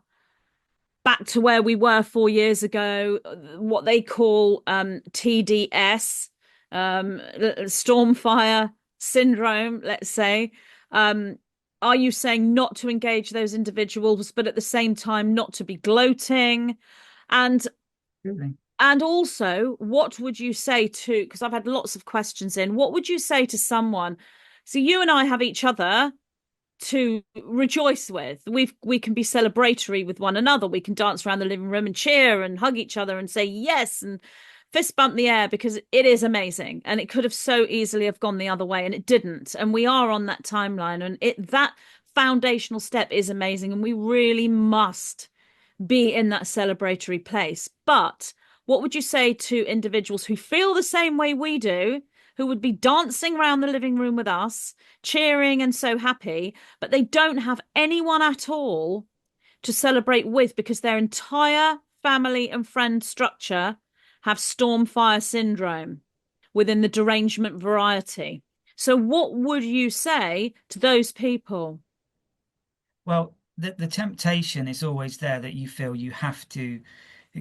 back to where we were 4 years ago, what they call TDS, Stormfire syndrome, let's say. Um, are you saying not to engage those individuals, but at the same time not to be gloating? And Really? and also, what would you say to, because I've had lots of questions in, what would you say to someone? So you and I have each other to rejoice with. We can be celebratory with one another. We can dance around the living room and cheer and hug each other and say yes and fist bump the air because it is amazing. And it could have so easily have gone the other way and it didn't. And we are on that timeline and it that foundational step is amazing and we really must be in that celebratory place. But what would you say to individuals who feel the same way we do, who would be dancing around the living room with us, cheering and so happy, but they don't have anyone at all to celebrate with because their entire family and friend structure have Stormfire syndrome within the derangement variety? So, what would you say to those people? Well, the temptation is always there that you feel you have to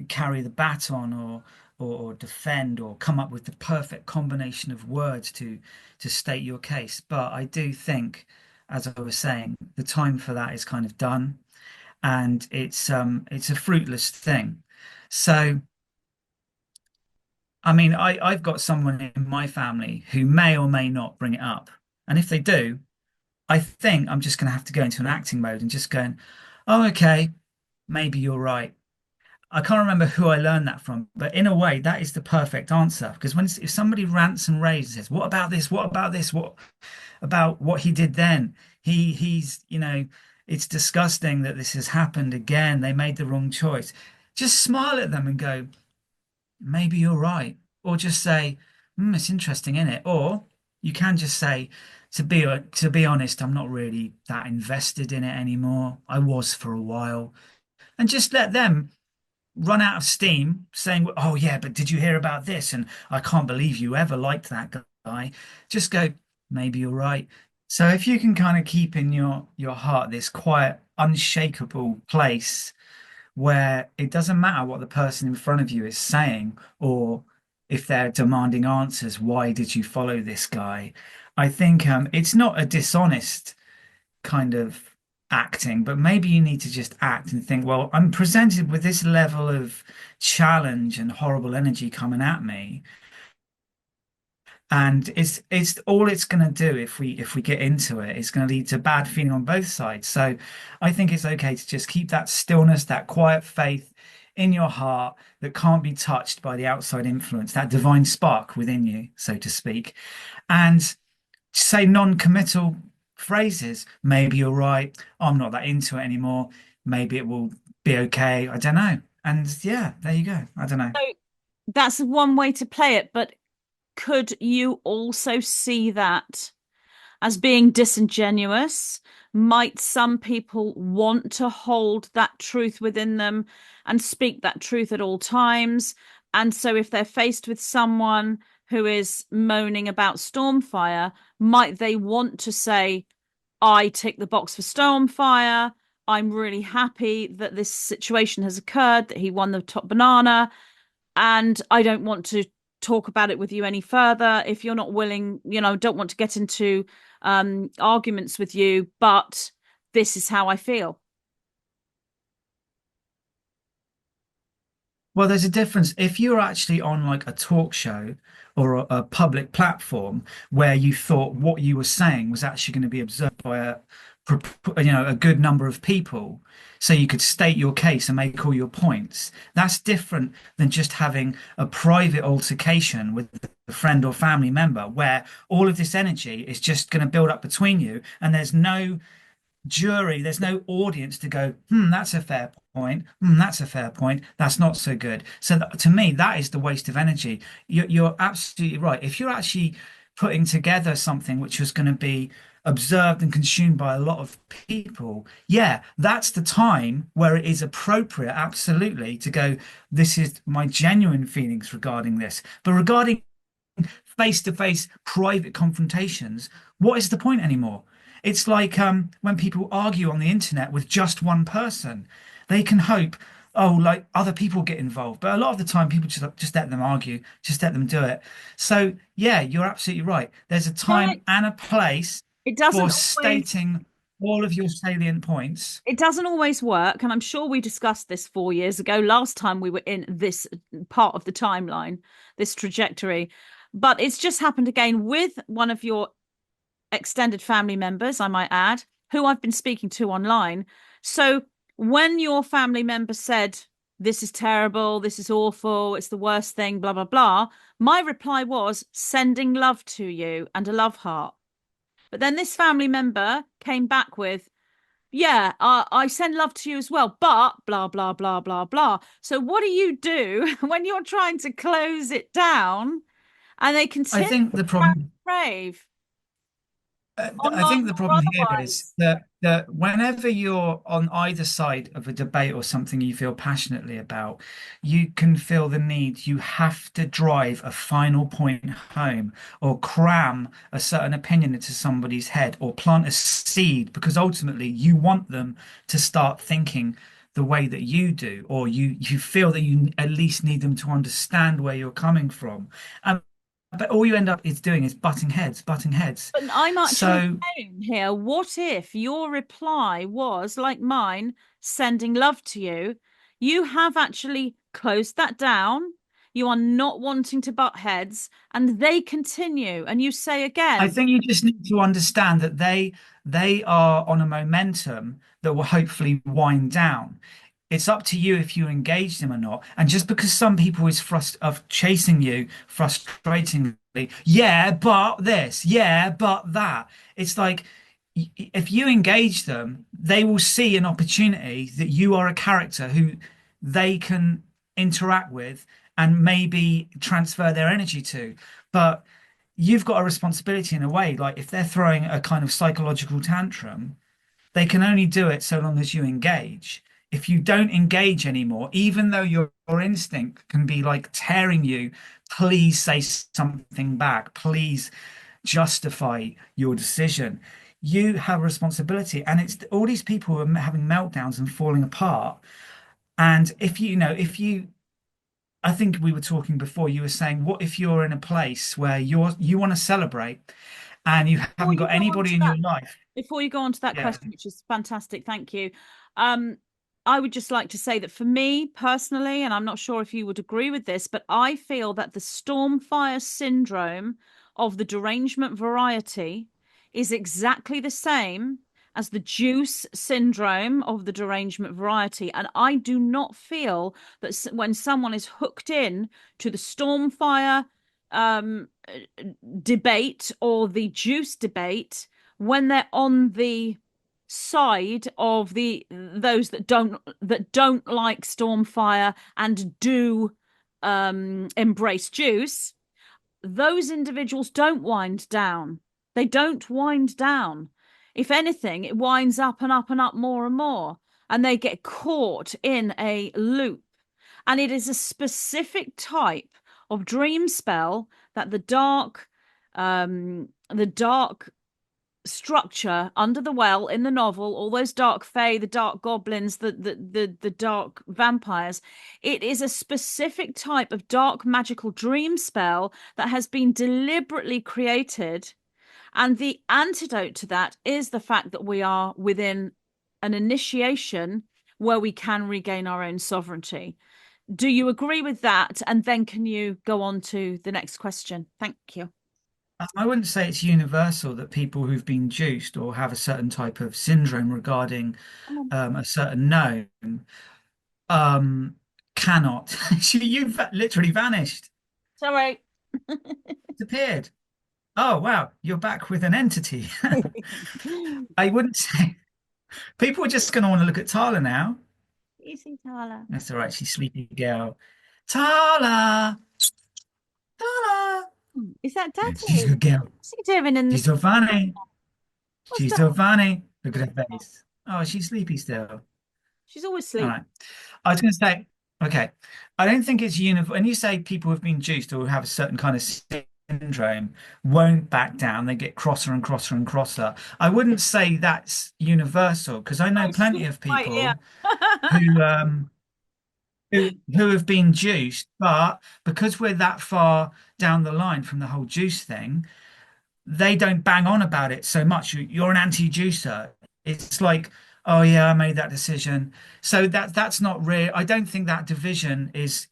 carry the baton or defend or come up with the perfect combination of words to state your case. But I do think, as I was saying, the time for that is kind of done, and it's a fruitless thing. So, I mean, I've got someone in my family who may or may not bring it up, and if they do, I think I'm just going to have to go into an acting mode and just going, oh, okay, maybe you're right. I can't remember who I learned that from, but in a way, that is the perfect answer. Because if somebody rants and raves and says, "What about this? What about this? What about what he did then? It's disgusting that this has happened again. They made the wrong choice." Just smile at them and go, "Maybe you're right," or just say, "It's interesting, isn't it?" Or you can just say, "To be honest, I'm not really that invested in it anymore. I was for a while," and just let them run out of steam saying, "Oh yeah, but did you hear about this? And I can't believe you ever liked that guy." Just go, "Maybe you're right." So if you can kind of keep in your heart this quiet, unshakable place where it doesn't matter what the person in front of you is saying or if they're demanding answers, why did you follow this guy? I think it's not a dishonest kind of acting, but maybe you need to just act and think, well, I'm presented with this level of challenge and horrible energy coming at me. And it's all it's going to do if we get into it, it's going to lead to bad feeling on both sides. So I think it's okay to just keep that stillness, that quiet faith in your heart that can't be touched by the outside influence, that divine spark within you, so to speak, and say non-committal phrases. Maybe you're right. I'm not that into it anymore. Maybe it will be okay. I don't know. And yeah, there you go. I don't know. So that's one way to play it, but could you also see that as being disingenuous? Might some people want to hold that truth within them and speak that truth at all times? And so, if they're faced with someone who is moaning about Stormfire, might they want to say, I tick the box for Stormfire. I'm really happy that this situation has occurred, that he won the top banana and I don't want to talk about it with you any further. If you're not willing, don't want to get into arguments with you, but this is how I feel. Well, there's a difference. If you're actually on like a talk show or a public platform where you thought what you were saying was actually going to be observed by a good number of people, so you could state your case and make all your points, that's different than just having a private altercation with a friend or family member where all of this energy is just going to build up between you and there's no jury, there's no audience to go, that's a fair point. That's a fair point. That's not so good. So to me, that is the waste of energy. You're absolutely right. If you're actually putting together something which was going to be observed and consumed by a lot of people, yeah, that's the time where it is appropriate, absolutely, to go, this is my genuine feelings regarding this. But regarding face-to-face private confrontations, what is the point anymore? It's like when people argue on the internet with just one person, they can hope, oh, like other people get involved. But a lot of the time, people just let them argue, just let them do it. So yeah, you're absolutely right. There's a time Right. and a place It for doesn't always stating all of your salient points. it doesn't always work, and I'm sure we discussed this 4 years ago, last time we were in this part of the timeline, this trajectory. But it's just happened again with one of your extended family members, I might add, who I've been speaking to online. So when your family member said, this is terrible, this is awful, it's the worst thing, blah, blah, blah, my reply was sending love to you and a love heart. But then this family member came back with, yeah, I send love to you as well, but blah, blah, blah, blah, blah. So what do you do when you're trying to close it down and they I continue think the to problem crave I online think the or problem here is otherwise? that whenever you're on either side of a debate or something you feel passionately about, you can feel the need. You have to drive a final point home or cram a certain opinion into somebody's head or plant a seed because ultimately you want them to start thinking the way that you do, or you feel that you at least need them to understand where you're coming from. Um, but all you end up is doing is butting heads, butting heads. But I'm actually So saying here, what if your reply was like mine, sending love to you? You have actually closed that down. You are not wanting to butt heads, and they continue. And you say I again, think you just need to understand that they are on a momentum that will hopefully wind down. It's up to you if you engage them or not. And just because some people is frust of chasing you frustratingly, yeah, but this, yeah, but that. It's like if you engage them, they will see an opportunity that you are a character who they can interact with and maybe transfer their energy to. But you've got a responsibility in a way. Like if they're throwing a kind of psychological tantrum, they can only do it so long as you engage. If you don't engage anymore, even though your instinct can be like tearing you, please say something back. Please justify your decision. You have a responsibility. And it's all these people who are having meltdowns and falling apart. And if if you I think we were talking before, you were saying, what if you're in a place where you want to celebrate and you before haven't you got go on anybody to in that your life? before you go on to that Yeah. question, which is fantastic, thank you. Um, I would just like to say that for me personally, and I'm not sure if you would agree with this, but I feel that the Stormfire syndrome of the derangement variety is exactly the same as the juice syndrome of the derangement variety. And I do not feel that when someone is hooked in to the Stormfire um, debate or the juice debate, when they're on the side of the those that don't like Stormfire and do embrace juice, those individuals don't wind down. They don't wind down. If anything, it winds up and up and up more and more, and they get caught in a loop. And it is a specific type of dream spell that the dark structure under the well in the novel, all those dark fae, the dark goblins, the dark vampires, it is a specific type of dark magical dream spell that has been deliberately created. And the antidote to that is the fact that we are within an initiation where we can regain our own sovereignty. Do you agree with that? And then can you go on to the next question? Thank you. I wouldn't say it's universal that people who've been juiced or have a certain type of syndrome regarding Come on. a certain gnome um, cannot. You've literally vanished, Sorry. disappeared. Oh, wow, you're back with an entity. I wouldn't say. People are just going to want to look at Tala now. Easy, Tala. That's all right. She's sleepy girl. Tala, Tala. Is that Yeah, she's a Daddy? good girl. What's he doing in the She's so funny. What's She's that? so funny. Look at her face. Oh, she's sleepy still. She's always All sleep. right. I was going to say, okay, I don't think it's uniform. When you say people who've been juiced or have a certain kind of syndrome won't back down, they get crosser and crosser and crosser. I wouldn't say that's universal because I know Oh, plenty sleep of right here. people who who have been juiced, but because we're that far down the line from the whole juice thing, they don't bang on about it so much. You're an anti-juicer. It's like, oh yeah, I made that decision. So that's not real. I don't think that division is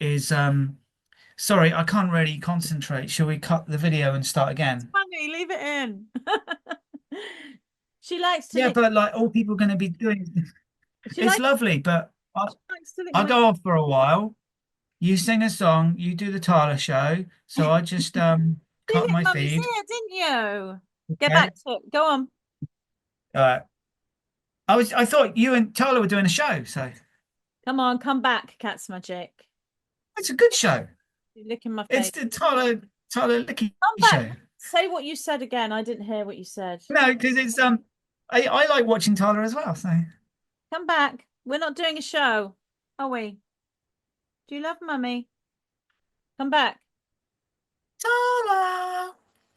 sorry, I can't really concentrate. Shall we cut the video and start It's again? funny, leave it in. She likes to Yeah, lick. but like all people are going to be doing She it's likes. lovely, but She likes to lick I'll my. go off for a while. You sing a song, you do the Tyler show, so I just You cut hit my Mummy's feed. ear, didn't you? Get Okay. back to it. Go on. Uh, I thought you and Tyler were doing a show, so Come on, come back, Catzmagick. it's a good show. You're licking my It's face. the Tyler Licky Come back. show. Say what you said again. I didn't hear what you said. No, because it's I like watching Tyler as well. So Come back. We're not doing a show, are we? Do you love Mummy? Come back. Tyler,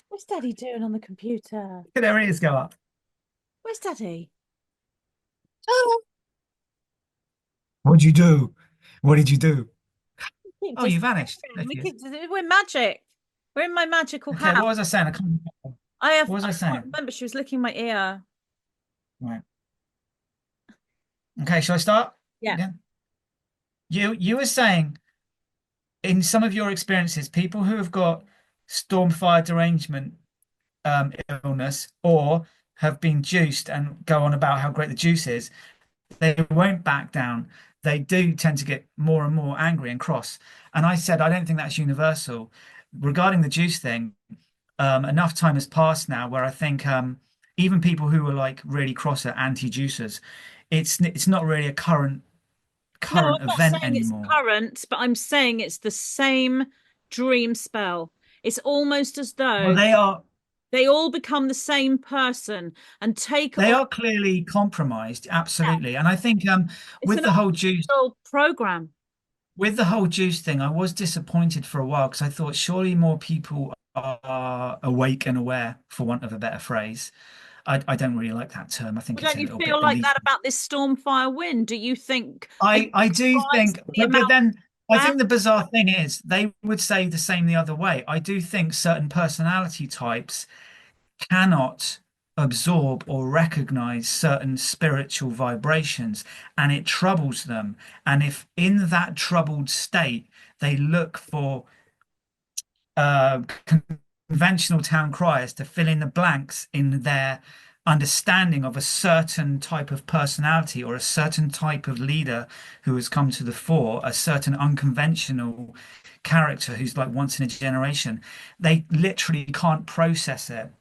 What's Daddy doing on the computer? look at their ears go up. Where's Daddy? Tyler. What'd you do? What did you do? We keep Oh, you vanished. There disappearing. she is. We're magic. We're in my magical Okay, house. what was I saying? I can't remember. What was I I can't saying? remember. She was licking my ear. Right. Okay, shall I start Yeah. again? You were saying in some of your experiences, people who have got Stormfire derangement illness or have been juiced and go on about how great the juice is, they won't back down. They do tend to get more and more angry and cross. And I said, I don't think that's universal. Regarding the juice thing, enough time has passed now where I think even people who are like really cross are anti-juicers. It's not really a No, I'm current not event saying it's anymore. current, but I'm saying it's the same dream spell. It's almost as Well, though they all become the same person and take they on. are clearly compromised, Yeah, absolutely. And I think it's with an the whole old juice school program. with the whole juice thing, I was disappointed for a while because I thought surely more people are awake and aware, for want of a better phrase. I don't really like that term. I Well, think it's don't a you little bit feel like elite. that about this Stormfire wind? Do you think? Are you I do surprised think, at the but amount then I of think the bizarre thing is they would say the same the other way. I do think certain personality types cannot absorb or recognize certain spiritual vibrations, and it troubles them. And if in that troubled state they look for uh, conventional town criers to fill in the blanks in their understanding of a certain type of personality or a certain type of leader who has come to the fore, a certain unconventional character who's like once in a generation, they literally can't process it.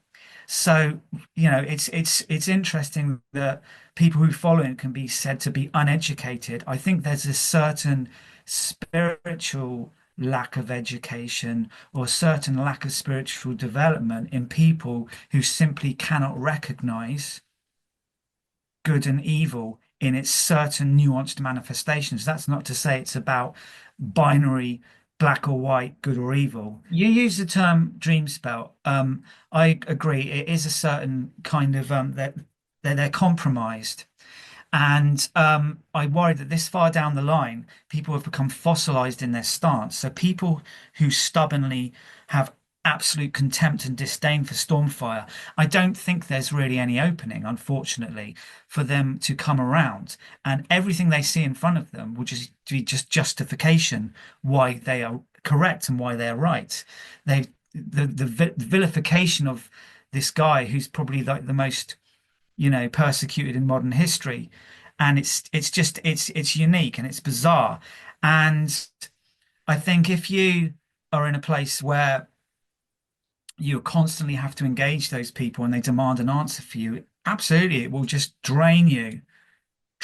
So, it's interesting that people who follow it can be said to be uneducated. I think there's a certain spiritual lack of education or a certain lack of spiritual development in people who simply cannot recognize good and evil in its certain nuanced manifestations. That's not to say it's about binary black or white, good or evil. You use the term dream spell. I agree. It is a certain kind of that they're compromised. And I worry that this far down the line, people have become fossilized in their stance. So people who stubbornly have absolute contempt and disdain for Stormfire, I don't think there's really any opening, unfortunately, for them to come around. And everything they see in front of them will just be just justification why they are correct and why they are right. They the vilification of this guy who's probably like the most persecuted in modern history. And it's unique and it's bizarre. And I think if you are in a place where you constantly have to engage those people and they demand an answer for you, absolutely, it will just drain you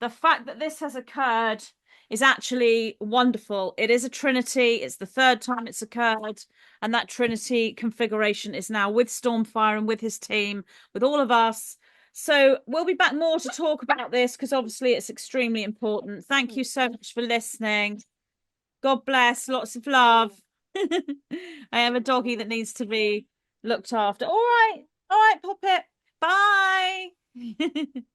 the fact that this has occurred is actually wonderful. It is a trinity. It's the third time it's occurred. And that trinity configuration is now with Stormfire and with his team, with all of us. So we'll be back more to talk about this because obviously it's extremely important. Thank you so much for listening. God bless. Lots of love. I have a doggy that needs to be looked after. All right. All right, Puppet. Bye.